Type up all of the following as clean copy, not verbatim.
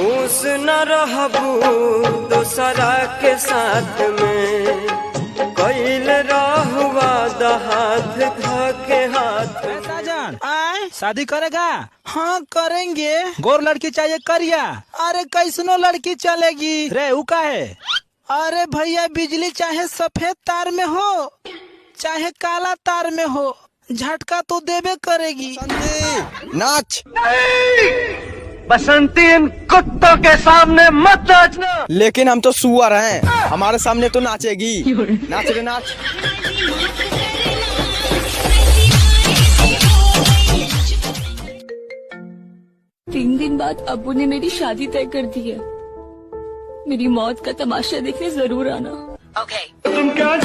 खुश न रहबू दोसरा के साथ में, कैल रहुआ हाथ धके हाथ। साजन आए शादी करेगा? हाँ करेंगे। गोर लड़की चाहिए करिया? अरे कैसनो लड़की चलेगी रे। ऊ का है? अरे भैया बिजली चाहे सफेद तार में हो चाहे काला तार में हो, झटका तो देबे करेगी। नाच। बसंती इन कुत्तों के सामने मत नाचना। लेकिन हम तो सुअर हैं, हमारे सामने तो नाचेगी। नाच रे नाच। 3 दिन बाद अब्बू ने मेरी शादी तय कर दी है। मेरी मौत का तमाशा देखने जरूर आना। Okay. तुम क्या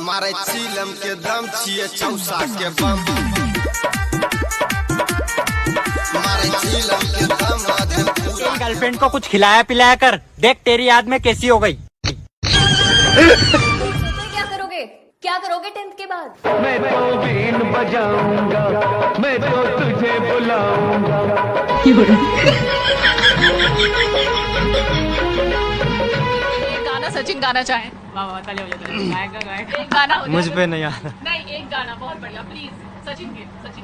मारे चिलम के दम छिए चौसा के बम, मारे चिलम के दम आधे पूरा। गर्लफ्रेंड को कुछ खिलाया पिलाया कर, देख तेरी याद में कैसी हो गई। क्या करोगे? क्या करोगे 10th के बाद? मैं तो बीन बजाऊंगा, मैं तो तुझे बुलाऊंगा। गाना सचिन गाना चाहे? एक गाना हो मुझ पे नहीं आता। नहीं, एक गाना बहुत बढ़िया प्लीज। सचिन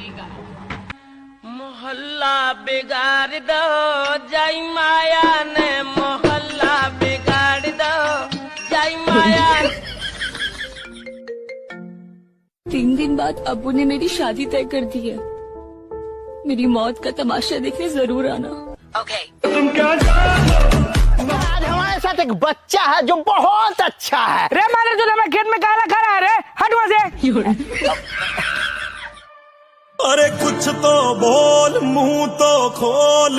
एक गाना। मोहल्ला बिगाड़ दो जाई माया ने, मोहल्ला बिगाड़ दो जाई माया। 3 दिन बाद अब्बू ने मेरी शादी तय कर दी है। मेरी मौत का तमाशा देखने जरूर आना। Okay. तुम क्या आज हमारे साथ एक बच्चा है जो बहुत अच्छा है। रे मारे जो मैं खेत में काला खड़ा है रे, हट वहाँ से। अरे कुछ तो बोल, मुंह तो खोल।